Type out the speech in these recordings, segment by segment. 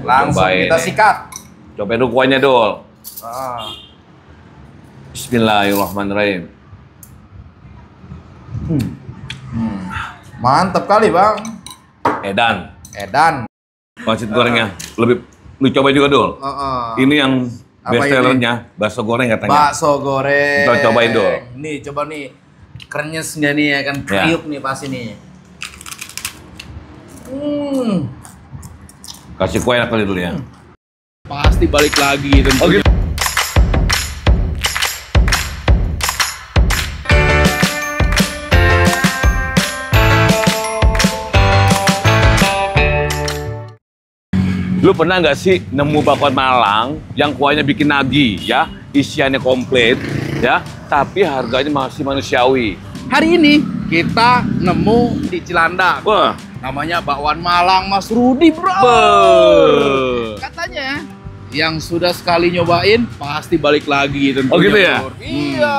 Langsung kita sikat. Cobain dulu kuahnya, Dul. Ah. Bismillahirrahmanirrahim. Mantap kali, Bang. Edan. Nasi gorengnya lebih, lu coba juga, Dul. Ini yang best sellernya, bakso goreng katanya. Bakso goreng. Kita cobain, Dul. Nih, coba nih. Krenyes nggak nih ya kan? Kriuk nih pasti nih. Kasih kue enak kali dulu ya. Pasti balik lagi tentunya. Oh, gitu. Lu pernah nggak sih nemu bakwan Malang yang kuahnya bikin nagih ya, isiannya komplit ya, tapi harganya masih manusiawi? Hari ini kita nemu di Cilandak. Wah, Namanya bakwan Malang Mas Rudi, bro. Katanya yang sudah sekali nyobain pasti balik lagi tentunya. Oh gitu ya? Bro. Iya.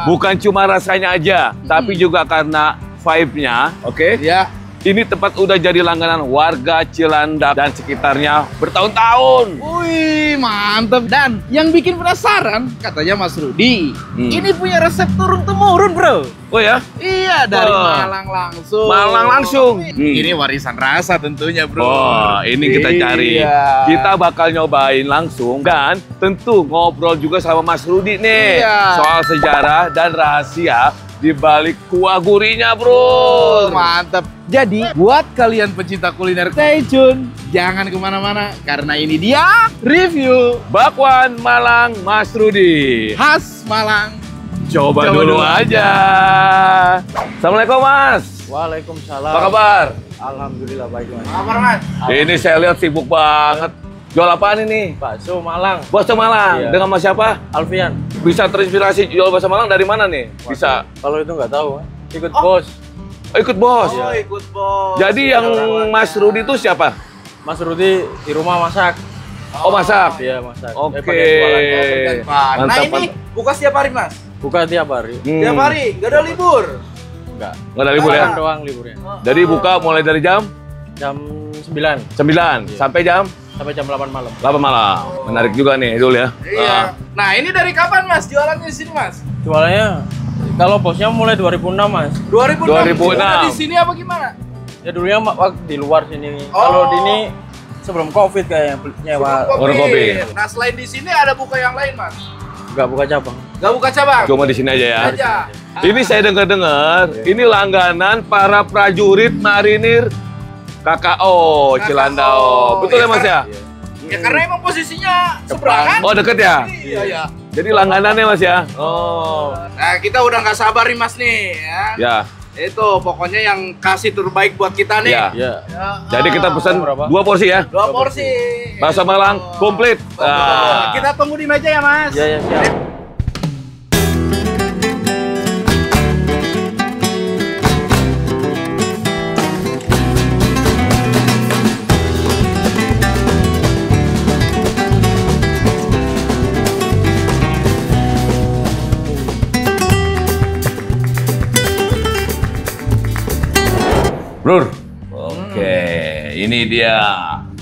Bukan cuma rasanya aja, tapi juga karena vibe-nya, oke? Ya. Ini tempat udah jadi langganan warga Cilandak dan sekitarnya bertahun-tahun. Wih, mantep. Dan yang bikin penasaran, katanya Mas Rudi, ini punya resep turun-temurun, bro. Oh ya? Iya, dari Malang langsung. Malang langsung. Ini warisan rasa tentunya, bro. Oh, ini kita cari. Iya. Kita bakal nyobain langsung dan tentu ngobrol juga sama Mas Rudi nih. Iya. Soal sejarah dan rahasia di balik kuah gurihnya, bro. Oh, mantap. Jadi, buat kalian pecinta kuliner, stay tune. Jangan kemana-mana, karena ini dia review Bakwan Malang Mas Rudi. khas Malang. Coba dulu aja. Assalamualaikum, Mas. Waalaikumsalam. Apa kabar? Alhamdulillah baik, Mas. Apa, Mas? Ini saya lihat sibuk banget. Jual apaan ini? Bakso Malang. Bakso Malang. Iya. Dengan Mas siapa? Alfian. Bisa terinspirasi jual bakso Malang dari mana nih? Bisa. Kalau itu nggak tahu, Mas. Ikut bos. Oh, ikut bos. Oh, ikut bos. Jadi yang Mas Rudi itu siapa? Mas Rudi di rumah masak. Oh, masak. Iya, masak. Oke. Pakai jualan. Nah, Mantap, ini buka setiap hari, Mas? Buka tiap hari. Tiap hari, nggak ada libur. Enggak. Nggak ada libur ya? Kapan doang liburnya. Jadi buka mulai dari jam Jam 9 9 sampai jam sampai jam 8 malam. 8 malam. Menarik juga nih, Dul ya. Iya. Nah, ini dari kapan, Mas? Jualannya di sini, Mas? Jualannya kalau bosnya mulai 2006, Mas. 2006. 2006. Udah di sini apa gimana? Ya dulunya waktu di luar sini. Oh. Kalau di ini sebelum Covid kayaknya nyewa. Orang kopi. Nah, selain di sini ada buka yang lain, Mas? Nggak buka cabang. Nggak buka cabang? Cuma di sini aja ya. Aja. Ini saya dengar-dengar, ini langganan para prajurit marinir KKO Cilandau. Betul ya, Mas ya? Ya karena emang posisinya seberangan. Oh, deket ya? Iya, ya. Jadi langganannya, Mas ya? Oh. Nah, kita udah nggak sabar nih, Mas nih, ya. Ya. Itu pokoknya yang kasih terbaik buat kita nih. Ya. Iya. Ya, Jadi kita pesan Berapa? 2 porsi ya. 2 porsi. Bakso Malang komplit. Ah. Kita tunggu di meja ya, Mas. Iya, siap. Brur. Oke, ini dia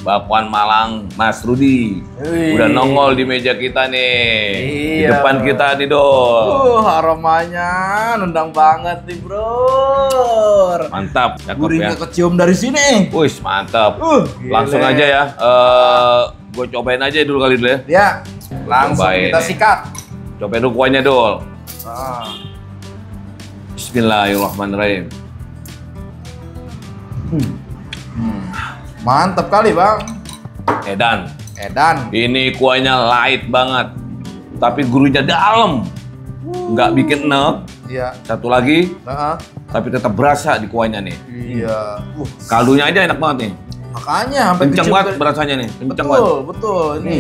bakwan Malang Mas Rudi. Udah nongol di meja kita nih. Di Iya. depan kita nih, Dol. Aromanya nendang banget nih, Bro. Mantap, cakep ya. Gurihnya kecium dari sini. Wih, mantap. Gile. Langsung aja ya. Gue cobain aja dulu kali dulu ya. Ya, langsung Cobain kita nih. sikat. Cobain dulu kuahnya, Dol. Ah. Bismillahirrahmanirrahim. Mantap kali, Bang. Edan. Ini kuahnya light banget. Tapi gurunya dalam. Nggak bikin enek. Iya. Satu lagi, Nah, tapi tetap berasa di kuahnya nih. iya. Kaldunya aja enak banget nih. Makanya sampai Kenceng kecium banget dari- berasanya nih. Kenceng banget. Betul, betul. Ini,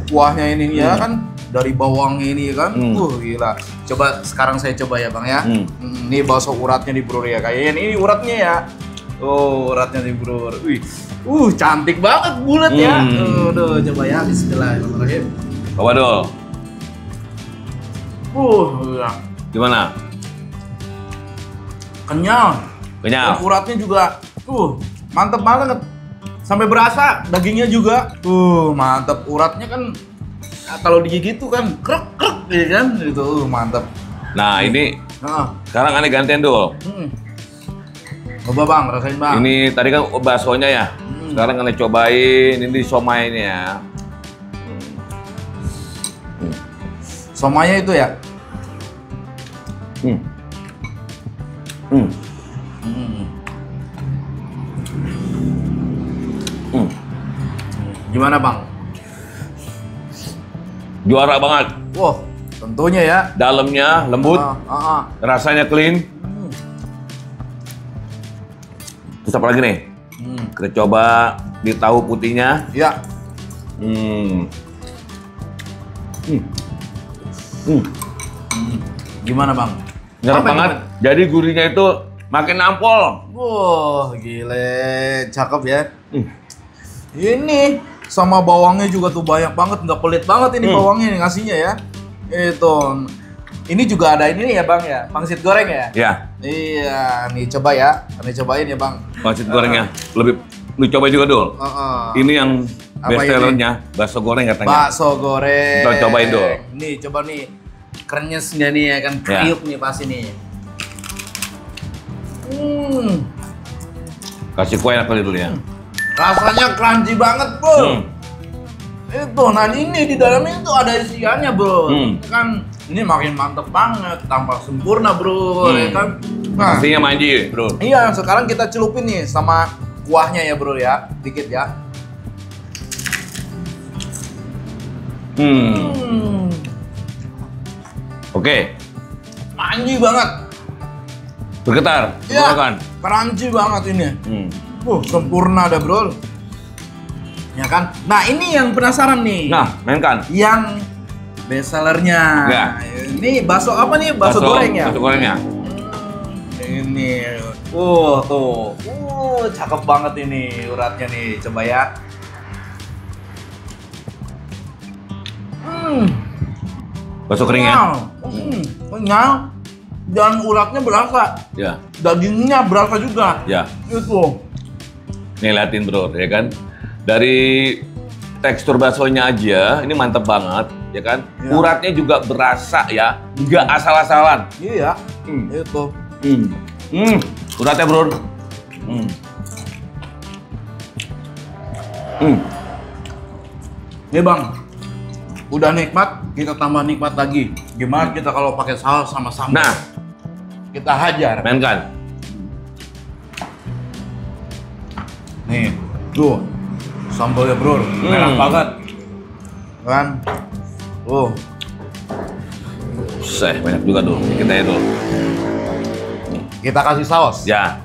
kuahnya ini ya kan dari bawang ini kan. Gila. Coba sekarang saya coba ya, Bang ya. Ini bakso uratnya di Bro ya. Kayaknya ini uratnya ya. Oh, uratnya di Bro. Wih. Cantik banget bulat ya. Tuh, coba ya. Bismillahirrahmanirrahim. Coba dong. Iya. Gimana? Kenyal. Kenyal. Dan uratnya juga mantep banget. sampai berasa dagingnya juga. Mantap. Uratnya kan kalau digigit tuh kan krek ya kan gitu. Mantap. Nah, ini sekarang aneh gantian dulu. Coba Bang, rasain Bang. Ini tadi kan baksonya ya. Sekarang aneh cobain ini somainya. Somanya itu ya? Gimana Bang? Juara banget. Wah, tentunya ya. Dalamnya lembut, rasanya clean. Terus apa lagi nih? Kita coba di tahu putihnya. Ya. Gimana Bang? Nyerap banget. Jadi gurihnya itu makin nampol. Wah, gile, cakep ya. Ini sama bawangnya juga tuh banyak banget, nggak pelit banget ini bawangnya nih ngasihnya ya. Itu. Ini juga ada ini ya Bang ya, pangsit goreng ya? Ya. Iya, nih coba ya. Ini cobain ya Bang. Pangsit gorengnya lebih lu coba juga dulu. Ini yang Apa best sellernya bakso goreng katanya. Bakso goreng. Kita cobain dulu. Nih coba nih. Krenyesnya nih ya kan, kriuk nih pasti nih. Kasih kue kali dulu ya. Rasanya crunchy banget bro. Itu, nah ini di dalamnya itu ada isiannya bro. Kan ini makin mantep banget, tampak sempurna bro, ya kan. Nah, pastinya manji bro. iya, sekarang kita celupin nih sama kuahnya ya bro ya, dikit ya. Oke. Manji banget. Bergetar, Iya, kan? crunchy banget ini. Sempurna dah bro. Ya kan? Nah ini yang penasaran nih. Nah, mainkan. Yang best sellernya. Ya. Ini bakso apa nih? Bakso goreng ya? Bakso gorengnya. Ini. Tuh. Cakep banget ini uratnya nih. Coba ya. Bakso keringnya. Kenyal. Dan uratnya berasa. Ya. Dagingnya berasa juga. Ya. Itu. Nih liatin bro, ya kan? Dari tekstur baksonya aja, ini mantep banget, ya kan? Ya. Uratnya juga berasa ya, nggak asal-asalan. Iya. Itu. Uratnya bro. Nih bang, udah nikmat, kita tambah nikmat lagi. Gimana kita kalau pakai saus sama sambal? Nah, kita hajar. mainkan. Nih, tuh sambalnya bro, merah banget, kan? Banyak juga dulu, kita ya dulu. Kita kasih saus. Ya.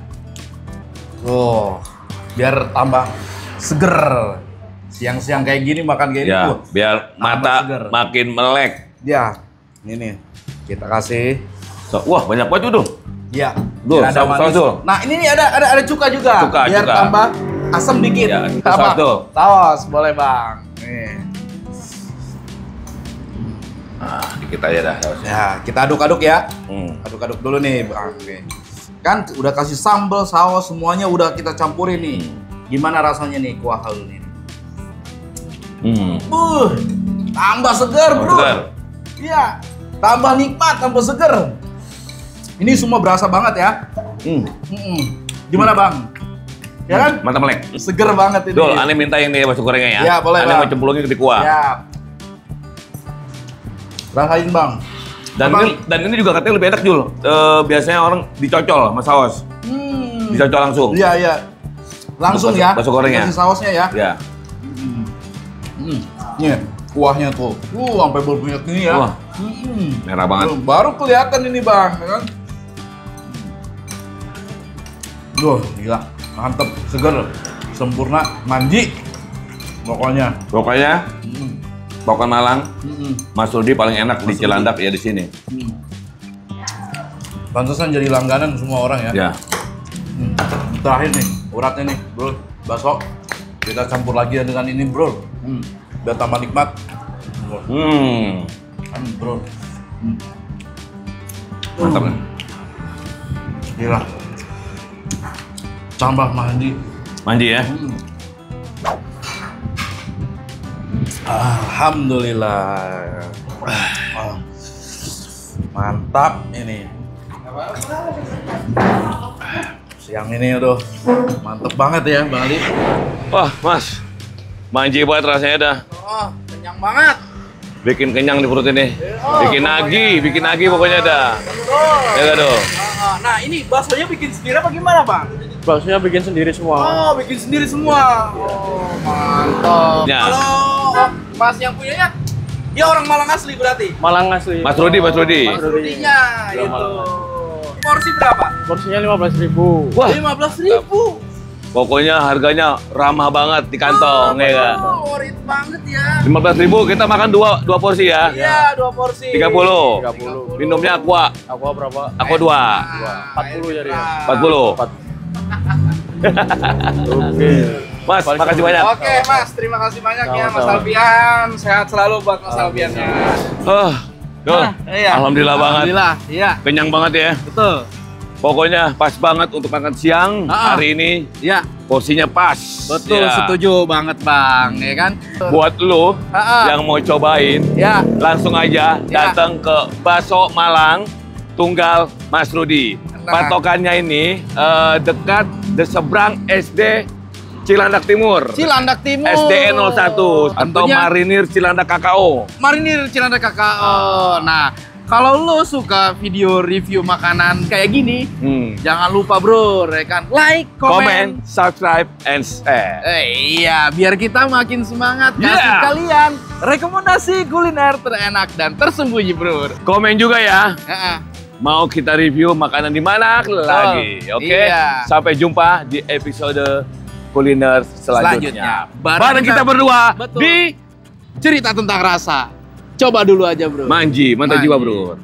Biar tambah seger. Siang-siang kayak gini makan kayak Ya, gitu. biar mata seger. makin melek. Ya, ini kita kasih. Wah, banyak banget tuh. Ya, Duh, biar ada saus manis. tuh. Nah, ini nih ada cuka juga. Cuka, biar cuka. tambah asam dikit. Ya, saus tuh. Saus, boleh bang. Nih. Nah, dikit aja dah sausnya. Ya, kita aduk-aduk ya. Hmm. Aduk-aduk dulu nih, Bang. Oke. Kan udah kasih sambal, saus, semuanya udah kita campurin nih. Gimana rasanya nih kuah kaldu ini? Tambah segar, bro. Segar. Iya, tambah nikmat, tambah segar. Ini semua berasa banget ya. Gimana, Bang? Ya kan? Mantap melek. Seger banget ini. Dul, aneh minta yang nih bakso gorengnya ya. Ya, boleh, Aneh Bang. mau cemplungin ke kuah. Ya. Rasain, Bang. Dan ini juga katanya lebih enak, Jul. Biasanya orang dicocol sama saus. Dicocol langsung. Iya, iya. Langsung ya. Bakso gorengnya. Kasih sausnya ya. Ya. Nih, kuahnya tuh. Sampai berminyak ini ya. Wah. Merah banget. Baru kelihatan ini, Bang, ya kan? Gila. Mantep, seger, sempurna, manji. Pokoknya. Pokoknya Pokok Malang, Mas Rudi paling enak di Cilandak ya di sini. Pantesan jadi langganan semua orang ya. Ya. Terakhir nih, uratnya nih, bro. Bakso. Kita campur lagi dengan ini, bro. Biar tambah nikmat. Bro. Mantap. Gila. Tambah mandi. Manji ya. Alhamdulillah. Mantap ini. Siang ini aduh, mantep banget ya Bang Ali. Wah, Mas. Manji banget rasanya dah. Oh, kenyang banget. Bikin kenyang di perut ini. Bikin nagi pokoknya dah. Ya nggak dong? Nah, ini baksonya bikin sendiri apa gimana, Bang? Baksonya bikin sendiri semua. Oh, bikin sendiri semua. Oh, mantap. Ya. Kalau Mas yang punyanya, dia orang Malang asli berarti? Malang asli. Mas Rudi. Mas Rudinya, itu. Porsi berapa? Porsinya 15.000. Wah, 15.000. pokoknya harganya ramah banget di kantong, ya kan? Oh, worth it banget ya. 15.000 kita makan dua porsi ya. Iya, 2 porsi. 30. 30. Minumnya aqua. Aku berapa? Aqua 2. 40 jadi ya. 40. Oke. Mas, makasih banyak. Oke, Mas. Terima kasih banyak ya, Mas Sama-sama. Alfian. Sehat selalu buat Mas Alfiannya. Dul, Iya. alhamdulillah banget. Alhamdulillah, iya. Kenyang banget ya. Betul. Pokoknya pas banget untuk makan siang hari ini. Iya. Porsinya pas. Betul, Ya. setuju banget, Bang. Ya kan? Buat lo Ha-ha. yang mau cobain, Ya. langsung aja Ya. datang ke Bakso Malang Tunggal Mas Rudi. Nah. Patokannya ini dekat di seberang SD Cilandak Timur. Cilandak Timur. SDN 01 atau Tentunya Marinir Cilandak KKO. Marinir Cilandak KKO. Nah, kalau lo suka video review makanan kayak gini, jangan lupa bro, ya kan? Like, Comment, komen. subscribe, and share. Iya, biar kita makin semangat kasih Yeah. kalian rekomendasi kuliner terenak dan tersembunyi, bro. Komen juga ya. Heeh. Mau kita review makanan di mana lagi, oke? Iya. Sampai jumpa di episode kuliner selanjutnya. Bareng kita berdua Betul. di Cerita tentang rasa. Coba dulu aja, bro. Manji, mantap Manji. jiwa bro.